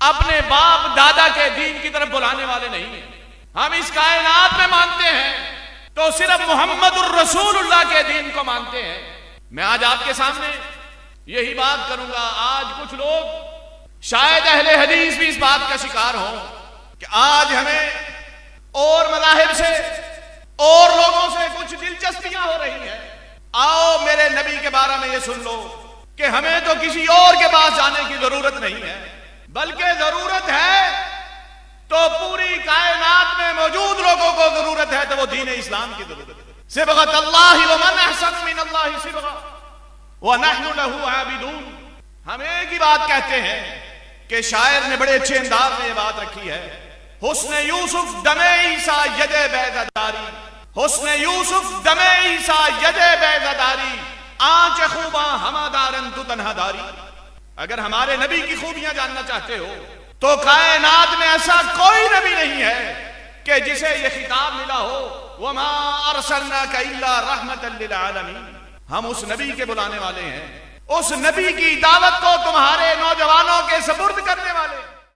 اپنے باپ دادا کے دین کی طرف بلانے والے نہیں ہیں. ہم اس کائنات میں مانتے ہیں تو صرف محمد الرسول اللہ کے دین کو مانتے ہیں. میں آج آپ کے سامنے یہی بات کروں گا. آج کچھ لوگ شاید اہل حدیث بھی اس بات کا شکار ہوں کہ آج ہمیں اور مذاہب سے اور لوگوں سے کچھ دلچسپیاں ہو رہی ہیں. آؤ میرے نبی کے بارے میں یہ سن لو کہ ہمیں تو کسی اور کے پاس جانے کی ضرورت نہیں ہے، بلکہ ضرورت ہے تو پوری کائنات میں موجود لوگوں کو ضرورت ہے تو وہ دین اسلام کی ضرورت ہے. صبغۃ اللہ ومن احسن من اللہ صبغہ ونحن له عابدون. ہم ایک ہی بات کہتے ہیں کہ شاعر نے بڑے اچھے انداز میں یہ بات رکھی ہے. حسن یوسف دم عیسیٰ ید بیضداری، حسن یوسف دم عیسیٰ ید بیضداری، آنچ خوباں ہما دارن تو تنہا داری. اگر ہمارے نبی کی خوبیاں جاننا چاہتے ہو تو کائنات میں ایسا کوئی نبی نہیں ہے کہ جسے یہ خطاب ملا ہو وما ارسلناک الا رحمتا للعالمین. ہم اس نبی کے بلانے والے ہیں، اس نبی کی دعوت کو تمہارے نوجوانوں کے سپرد کرنے والے ہیں.